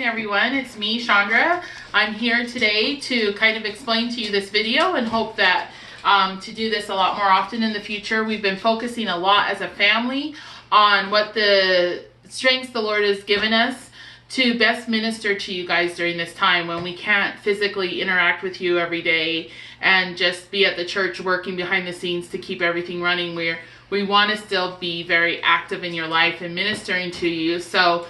morning, everyone. It's me, Chandra. I'm here today to kind of explain to you this video and hope that to do this a lot more often in the future. We've been focusing a lot as a family on what the strengths the Lord has given us to best minister to you guys during this time when we can't physically interact with you every day and just be at the church working behind the scenes to keep everything running. We want to still be very active in your life and ministering to you. So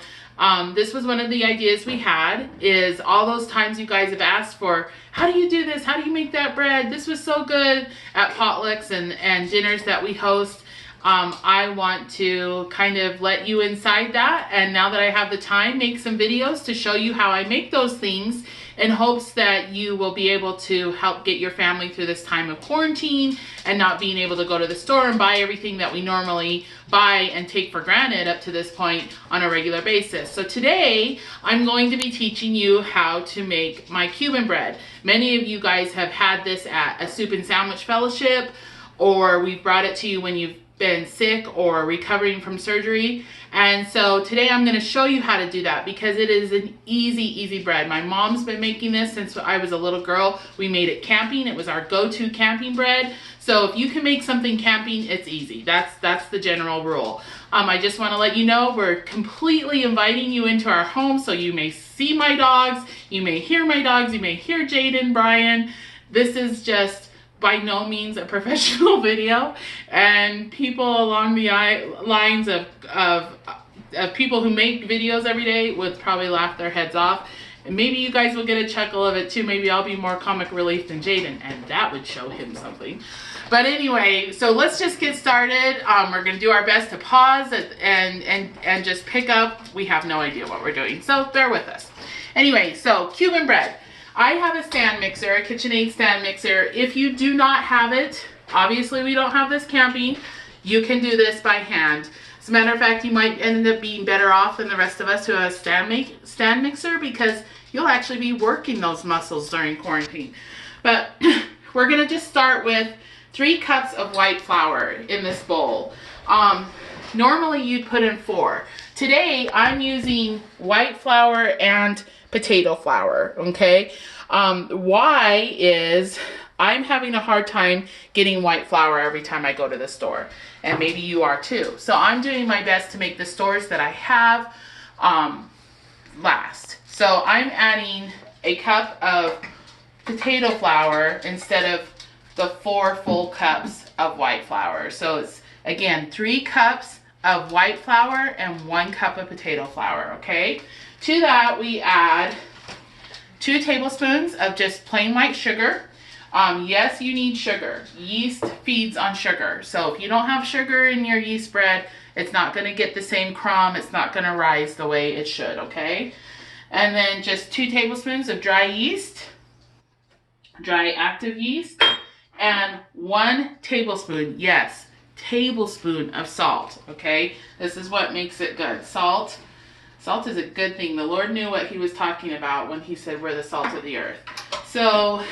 this was one of the ideas we had, is all those times you guys have asked for, how do you do this? How do you make that bread? This was so good at potlucks and dinners that we host. I want to kind of let you inside that, and now that I have the time, make some videos to show you how I make those things in hopes that you will be able to help get your family through this time of quarantine and not being able to go to the store and buy everything that we normally buy and take for granted up to this point on a regular basis. So today I'm going to be teaching you how to make my Cuban bread. Many of you guys have had this at a soup and sandwich fellowship, or we've brought it to you when you've been sick or recovering from surgery. And so today I'm going to show you how to do that because it is an easy bread. My mom's been making this since I was a little girl. We made it camping. It was our go-to camping bread. So if you can make something camping, it's easy. That's the general rule. I just want to let you know we're completely inviting you into our home, so you may see my dogs, you may hear my dogs, you may hear Jaden, Brian. This is just by no means a professional video, and people along the lines of people who make videos every day would probably laugh their heads off. And maybe you guys will get a chuckle of it too. Maybe I'll be more comic relief than Jaden, and that would show him something. But anyway, so let's just get started. We're gonna do our best to pause and just pick up. We have no idea what we're doing, so bear with us. Anyway, so Cuban bread. I have a stand mixer, a KitchenAid stand mixer. If you do not have it, obviously we don't have this camping, you can do this by hand. As a matter of fact, you might end up being better off than the rest of us who have a stand mixer, because you'll actually be working those muscles during quarantine. But we're gonna just start with 3 cups of white flour in this bowl. Normally you'd put in 4. Today I'm using white flour and potato flour, okay? Why is I'm having a hard time getting white flour every time I go to the store, and maybe you are too. So I'm doing my best to make the stores that I have last. So I'm adding a cup of potato flour instead of the 4 full cups of white flour. So it's, again, 3 cups of white flour and 1 cup of potato flour, okay? To that we add 2 tablespoons of just plain white sugar. Yes, you need sugar. Yeast feeds on sugar. So if you don't have sugar in your yeast bread, it's not gonna get the same crumb. It's not gonna rise the way it should, okay? And then just 2 tablespoons of dry yeast, dry active yeast, and 1 tablespoon, yes, tablespoon of salt, okay? This is what makes it good. Salt is a good thing. The Lord knew what he was talking about when he said we're the salt of the earth. So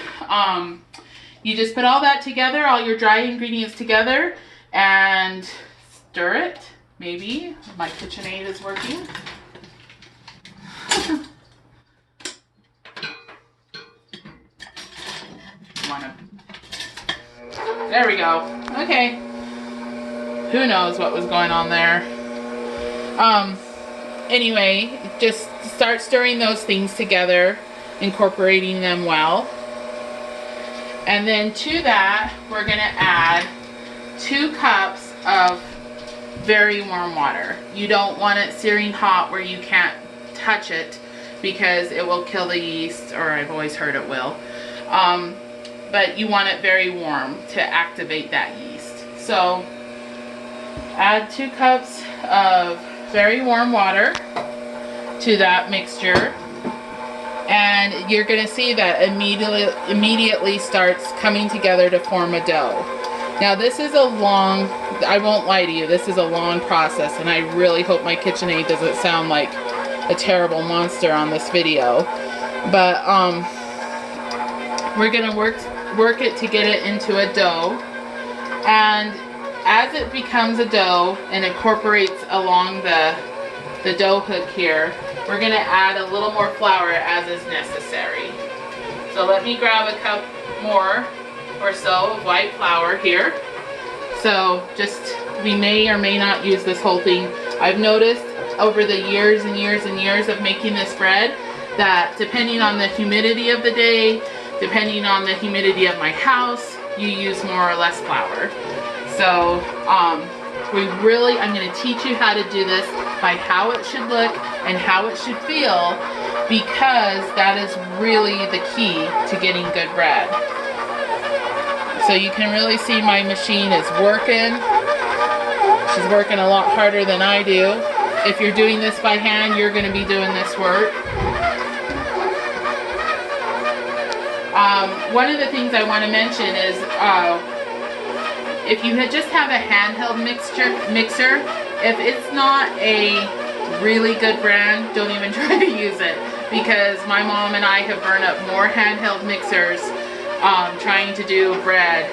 you just put all that together, all your dry ingredients together, and stir it. Maybe my KitchenAid is working. There we go. Okay. Who knows what was going on there? Anyway, just start stirring those things together, incorporating them well. And then to that, we're gonna add 2 cups of very warm water. You don't want it searing hot where you can't touch it, because it will kill the yeast, or I've always heard it will. But you want it very warm to activate that yeast. So add 2 cups of very warm water to that mixture, and you're going to see that immediately starts coming together to form a dough. Now this is a long, I won't lie to you, this is a long process, and I really hope my KitchenAid doesn't sound like a terrible monster on this video. But we're going to work it to get it into a dough, and as it becomes a dough and incorporates along the dough hook here, we're gonna add a little more flour as is necessary. So let me grab a cup more or so of white flour here. So just, we may or may not use this whole thing. I've noticed over the years and years and years of making this bread that depending on the humidity of the day, depending on the humidity of my house, you use more or less flour. So I'm going to teach you how to do this by how it should look and how it should feel, because that is really the key to getting good bread. So you can really see my machine is working. She's working a lot harder than I do. If you're doing this by hand, you're going to be doing this work. One of the things I want to mention is if you just have a handheld mixer, if it's not a really good brand, don't even try to use it, because my mom and I have burned up more handheld mixers trying to do bread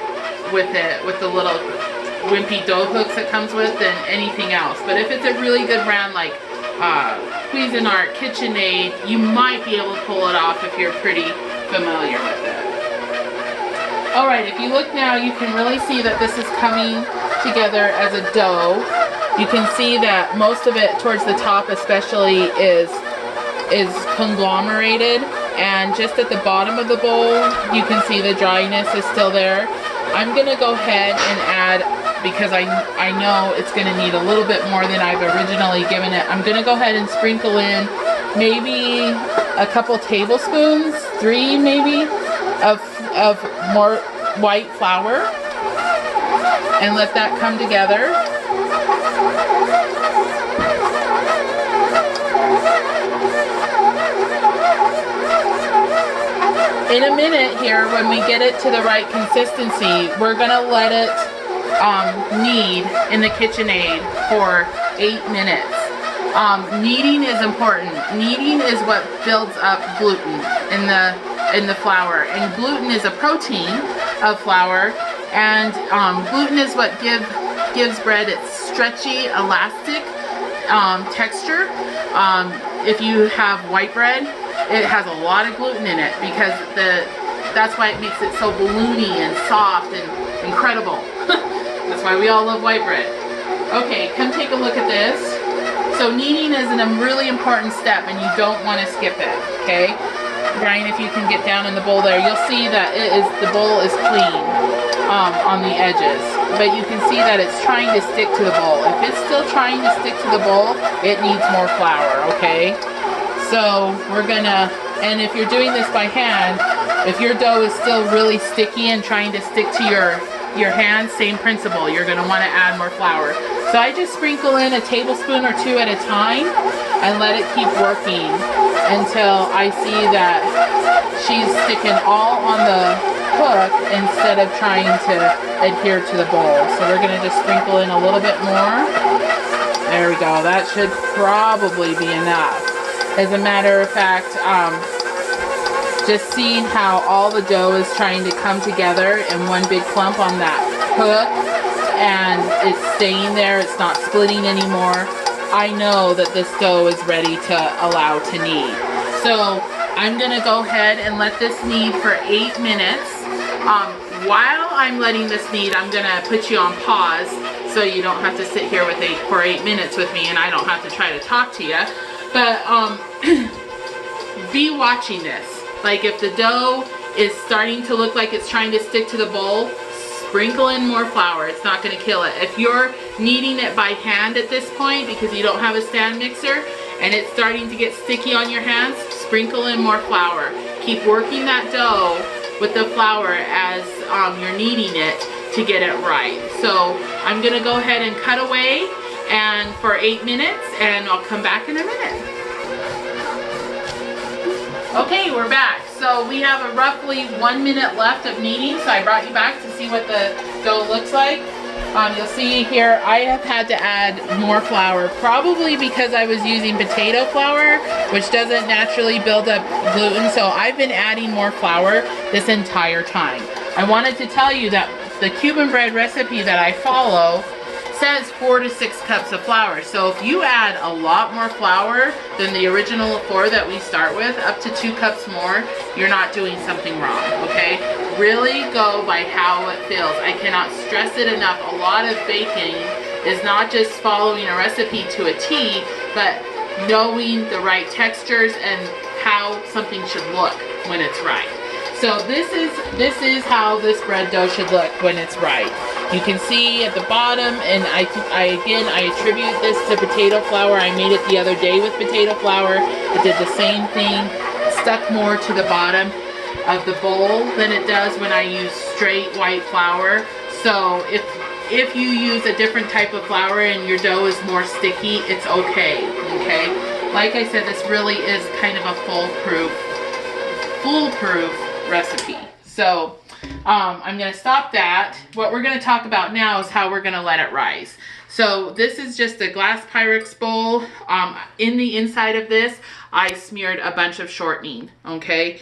with it, with the little wimpy dough hooks it comes with, than anything else. But if it's a really good brand like Cuisinart, KitchenAid, you might be able to pull it off if you're pretty familiar with it. Alright, if you look now, you can really see that this is coming together as a dough. You can see that most of it towards the top especially is conglomerated, and just at the bottom of the bowl you can see the dryness is still there. I'm going to go ahead and add, because I know it's going to need a little bit more than I've originally given it, I'm going to go ahead and sprinkle in maybe a couple tablespoons, 3 maybe, of more white flour, and let that come together. In a minute here, when we get it to the right consistency, we're gonna let it knead in the KitchenAid for 8 minutes. Kneading is important. Kneading is what builds up gluten in the flour, and gluten is a protein of flour, and gluten is what gives bread its stretchy, elastic texture. If you have white bread, it has a lot of gluten in it, because that's why it makes it so balloony and soft and incredible. That's why we all love white bread. Okay, come take a look at this. So kneading is a really important step, and you don't want to skip it, okay? Brian, if you can get down in the bowl there, you'll see that the bowl is clean on the edges, but you can see that it's trying to stick to the bowl. If it's still trying to stick to the bowl, it needs more flour, okay? So we're gonna, and if you're doing this by hand, if your dough is still really sticky and trying to stick to your hand, same principle, you're gonna want to add more flour. So I just sprinkle in a tablespoon or 2 at a time and let it keep working until I see that she's sticking all on the hook instead of trying to adhere to the bowl. So we're gonna just sprinkle in a little bit more. There we go, that should probably be enough. As a matter of fact, just seeing how all the dough is trying to come together in one big clump on that hook, and it's staying there, it's not splitting anymore, I know that this dough is ready to allow to knead. So I'm gonna go ahead and let this knead for 8 minutes. While I'm letting this knead, I'm gonna put you on pause so you don't have to sit here for 8 minutes with me, and I don't have to try to talk to you. But be watching this. Like, if the dough is starting to look like it's trying to stick to the bowl, sprinkle in more flour. It's not going to kill it. If you're kneading it by hand at this point because you don't have a stand mixer and it's starting to get sticky on your hands, sprinkle in more flour. Keep working that dough with the flour as you're kneading it to get it right. So I'm going to go ahead and cut away and for 8 minutes, and I'll come back in a minute. Okay, we're back. So we have a roughly 1 minute left of kneading, so I brought you back to see what the dough looks like. You'll see here I have had to add more flour, probably because I was using potato flour, which doesn't naturally build up gluten, so I've been adding more flour this entire time. I wanted to tell you that the Cuban bread recipe that I follow says 4 to 6 cups of flour. So if you add a lot more flour than the original 4 that we start with, up to 2 cups more, you're not doing something wrong, okay? Really go by how it feels. I cannot stress it enough. A lot of baking is not just following a recipe to a T, but knowing the right textures and how something should look when it's right. So this is how this bread dough should look when it's right. You can see at the bottom, and I attribute this to potato flour. I made it the other day with potato flour. It did the same thing, stuck more to the bottom of the bowl than it does when I use straight white flour. So if you use a different type of flour and your dough is more sticky, it's okay, okay? Like I said, this really is kind of a foolproof recipe. So I'm going to stop that. What we're going to talk about now is how we're going to let it rise. So this is just a glass Pyrex bowl. In the inside of this, I smeared a bunch of shortening, okay?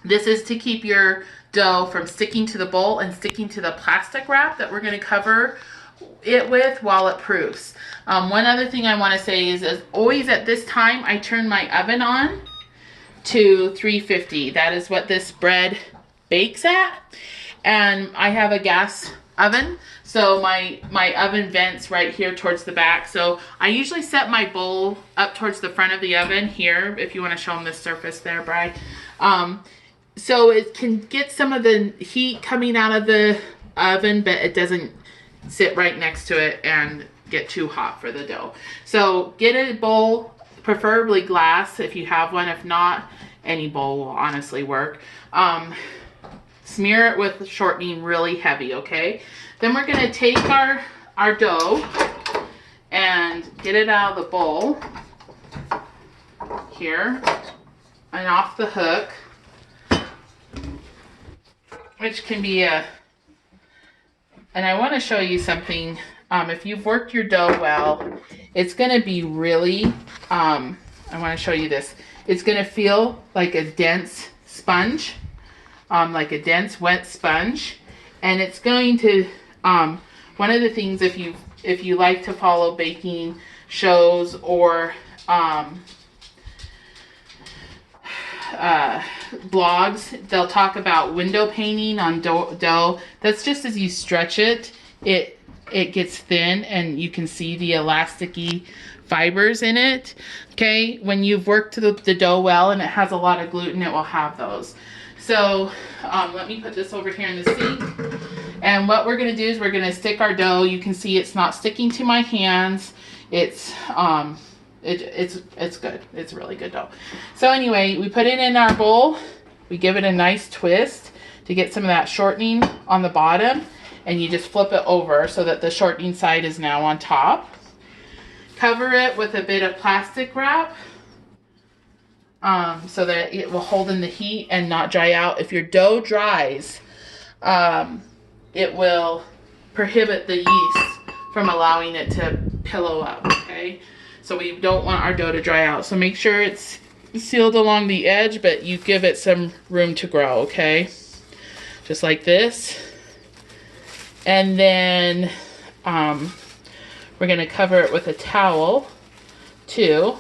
This is to keep your dough from sticking to the bowl and sticking to the plastic wrap that we're going to cover it with while it proofs. One other thing I want to say is, as always at this time, I turn my oven on to 350. That is what this bread bakes at. And I have a gas oven, so my oven vents right here towards the back. So I usually set my bowl up towards the front of the oven here, if you want to show them the surface there, Bri. So it can get some of the heat coming out of the oven, but it doesn't sit right next to it and get too hot for the dough. So get a bowl, preferably glass if you have one. If not, any bowl will honestly work. Smear it with shortening really heavy, okay? Then we're gonna take our dough and get it out of the bowl here and off the hook, which can be and I want to show you something. If you've worked your dough well, it's going to be really, I want to show you this. It's going to feel like a dense sponge, like a dense wet sponge. And it's going to, one of the things, if you like to follow baking shows or blogs, they'll talk about window painting on dough. That's just as you stretch it, it gets thin and you can see the elasticy fibers in it. Okay, when you've worked the dough well and it has a lot of gluten, it will have those. So let me put this over here in the sink. And what we're going to do is we're going to stick our dough. You can see it's not sticking to my hands. It's good. It's really good dough. So anyway, we put it in our bowl. We give it a nice twist to get some of that shortening on the bottom. And you just flip it over so that the shortening side is now on top. Cover it with a bit of plastic wrap so that it will hold in the heat and not dry out. If your dough dries, it will prohibit the yeast from allowing it to pillow up, okay? So we don't want our dough to dry out. So make sure it's sealed along the edge, but you give it some room to grow, okay? Just like this. And then we're going to cover it with a towel too.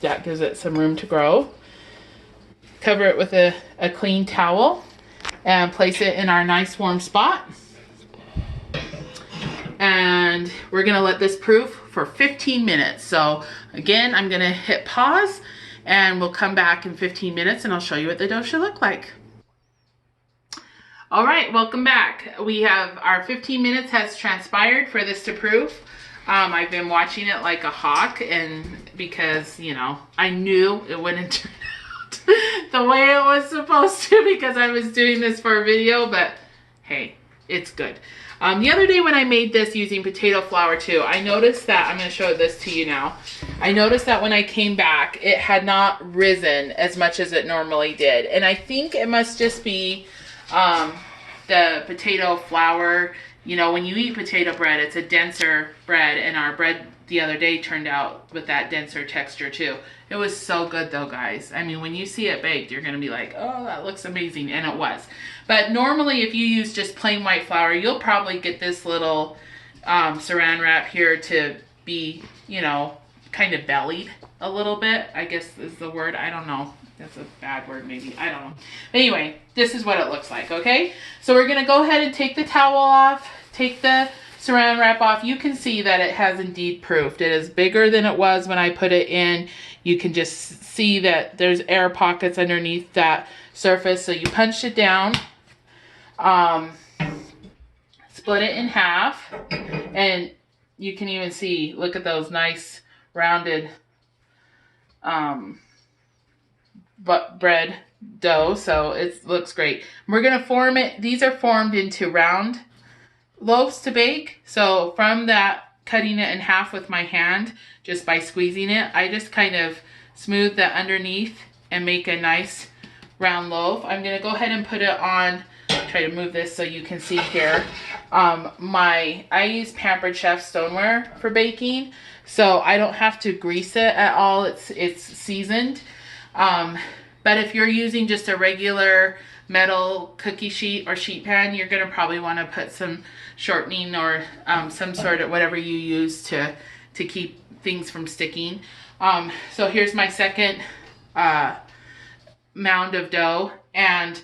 That gives it some room to grow. Cover it with a clean towel and place it in our nice warm spot. And we're going to let this proof for 15 minutes. So again, I'm going to hit pause and we'll come back in 15 minutes and I'll show you what the dough should look like. All right, welcome back. We have our 15 minutes has transpired for this to proof. I've been watching it like a hawk, and because, you know, I knew it wouldn't turn out the way it was supposed to because I was doing this for a video, but hey, it's good. The other day when I made this using potato flour too, I noticed that, I'm going to show this to you now. I noticed that when I came back, it had not risen as much as it normally did. And I think it must just be the potato flour. You know, when you eat potato bread, it's a denser bread, and our bread the other day turned out with that denser texture too. It was so good though, guys. I mean, when you see it baked, you're going to be like, oh, that looks amazing. And it was. But normally if you use just plain white flour, you'll probably get this little saran wrap here to be, you know, kind of bellied a little bit, I guess is the word. I don't know. That's a bad word maybe. I don't know. Anyway, this is what it looks like, okay? So we're going to go ahead and take the towel off, take the saran wrap off. You can see that it has indeed proofed. It is bigger than it was when I put it in. You can just see that there's air pockets underneath that surface. So you punched it down, split it in half, and you can even see, look at those nice rounded bread dough. So it looks great. We're going to form it. These are formed into round loaves to bake. So from that, cutting it in half with my hand, just by squeezing it, I just kind of smooth that underneath and make a nice round loaf. I'm going to go ahead and put it on, try to move this so you can see here. I use Pampered Chef stoneware for baking, so I don't have to grease it at all. It's seasoned. But if you're using just a regular metal cookie sheet or sheet pan, you're going to probably want to put some shortening or some sort of whatever you use to keep things from sticking. So here's my second mound of dough, and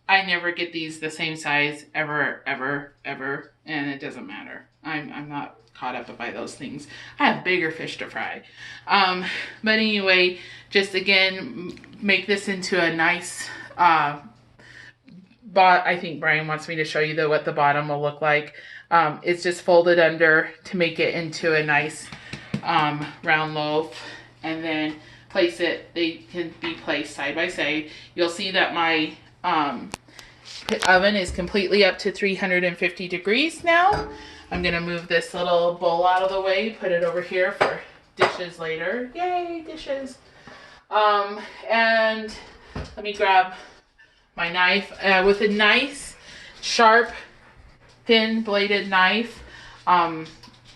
I never get these the same size ever, and it doesn't matter. I'm not caught up by those things. I have bigger fish to fry. But anyway, just again, make this into a nice, I think Brian wants me to show you what the bottom will look like. It's just folded under to make it into a nice round loaf, and then place it. They can be placed side by side. You'll see that my oven is completely up to 350 degrees now. I'm going to move this little bowl out of the way, put it over here for dishes later. Yay, dishes. And let me grab my knife. With a nice, sharp, thin bladed knife.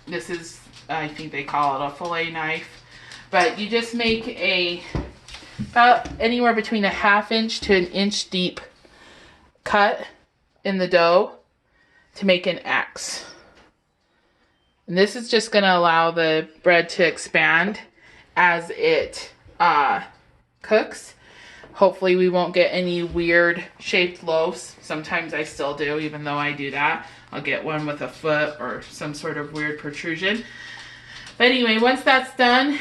This is, I think they call it a fillet knife. But you just make about anywhere between a 1/2 inch to 1 inch deep cut in the dough to make an X. And this is just going to allow the bread to expand as it cooks. Hopefully we won't get any weird shaped loaves. Sometimes I still do, even though I do that. I'll get one with a foot or some sort of weird protrusion. But anyway, once that's done,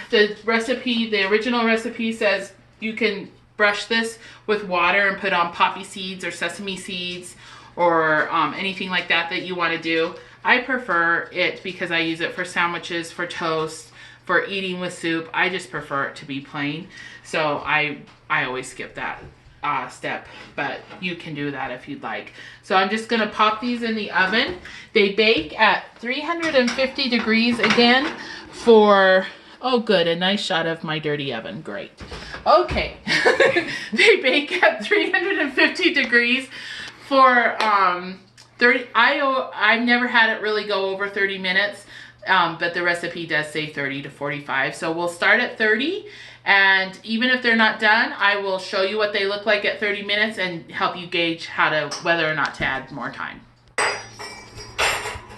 the original recipe says you can brush this with water and put on poppy seeds or sesame seeds or anything like that you want to do. I prefer it because I use it for sandwiches, for toast, for eating with soup. I just prefer it to be plain. So I always skip that step, but you can do that if you'd like. So I'm just going to pop these in the oven. They bake at 350 degrees again for, oh good, a nice shot of my dirty oven. Great. Okay. They bake at 350 degrees for 30. I've never had it really go over 30 minutes, but the recipe does say 30 to 45. So we'll start at 30, and even if they're not done, I will show you what they look like at 30 minutes and help you gauge whether or not to add more time.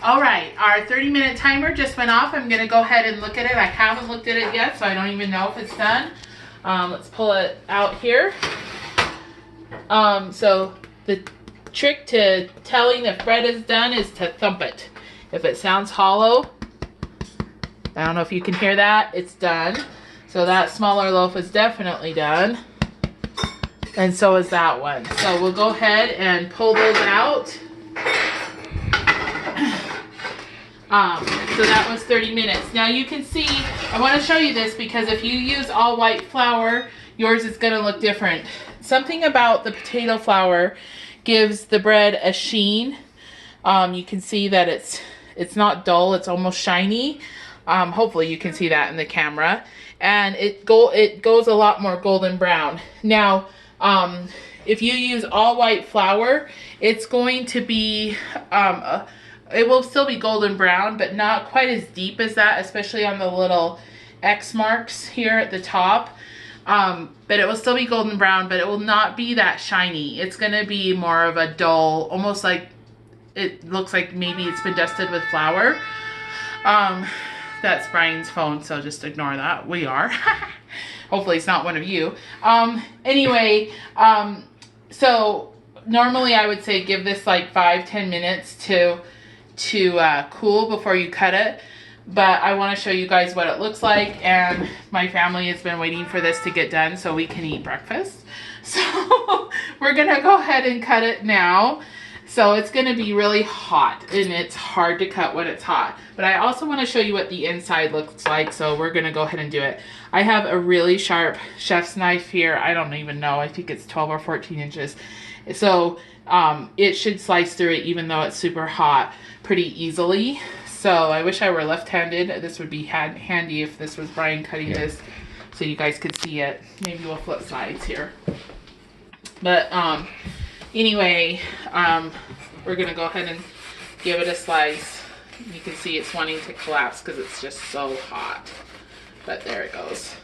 All right, our 30-minute timer just went off. I'm going to go ahead and look at it. I haven't looked at it yet, so I don't even know if it's done. Let's pull it out here. So the trick to telling if bread is done is to thump it. If it sounds hollow, I don't know if you can hear that, it's done. So that smaller loaf is definitely done. And so is that one. So we'll go ahead and pull those out. So that was 30 minutes. Now you can see, I want to show you this because if you use all white flour, yours is going to look different. Something about the potato flour gives the bread a sheen. You can see that it's not dull, it's almost shiny. Hopefully you can see that in the camera. And it goes a lot more golden brown. Now, if you use all white flour, it's going to be, it will still be golden brown, but not quite as deep as that, especially on the little X marks here at the top. But it will still be golden brown, but it will not be that shiny. It's going to be more of a dull, almost like it looks like maybe it's been dusted with flour. That's Brian's phone, so just ignore that. We are. Hopefully it's not one of you. Anyway, so normally I would say give this like 5-10 minutes to cool before you cut it. But I want to show you guys what it looks like, and my family has been waiting for this to get done so we can eat breakfast. So we're gonna go ahead and cut it now. So it's gonna be really hot, and it's hard to cut when it's hot. But I also want to show you what the inside looks like, so we're gonna go ahead and do it. I have a really sharp chef's knife here. I don't even know, I think it's 12 or 14 inches. So it should slice through it even though it's super hot pretty easily. So I wish I were left-handed. This would be handy if this was Brian cutting this so you guys could see it. Maybe we'll flip sides here. But anyway, we're gonna go ahead and give it a slice. You can see it's wanting to collapse because it's just so hot. But there it goes.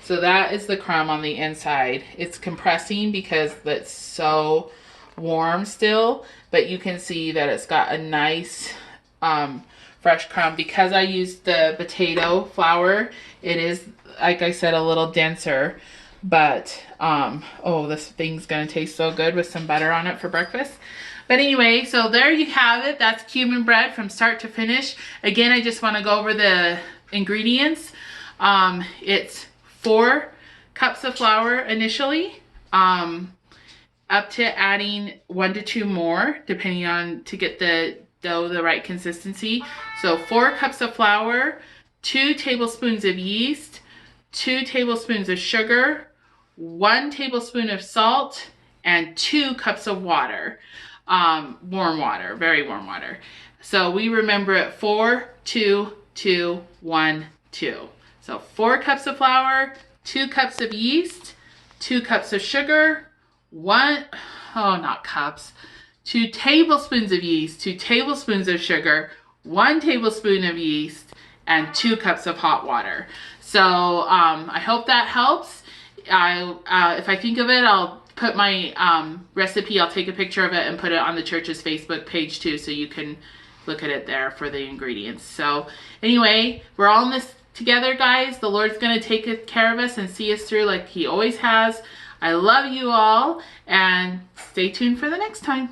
So that is the crumb on the inside. It's compressing because it's so warm still, but you can see that it's got a nice fresh crumb. Because I used the potato flour, it is, like I said, a little denser. But oh, this thing's gonna taste so good with some butter on it for breakfast. But anyway, so there you have it. That's Cuban bread from start to finish. Again, I just want to go over the ingredients. It's 4 cups of flour initially, up to adding 1 to 2 more, depending on to get the dough the right consistency. So 4 cups of flour, 2 tablespoons of yeast, 2 tablespoons of sugar, 1 tablespoon of salt, and 2 cups of water. Warm water, very warm water. So we remember it 4, 2, 2, 1, 2. So 4 cups of flour, 2 cups of yeast, 2 cups of sugar, 2 tablespoons of yeast, 2 tablespoons of sugar, 1 tablespoon of yeast, and 2 cups of hot water. So I hope that helps. If I think of it, I'll put my recipe, I'll take a picture of it and put it on the church's Facebook page too, so you can look at it there for the ingredients. So anyway, we're all in this together, guys. The Lord's going to take care of us and see us through like he always has. I love you all, and stay tuned for the next time.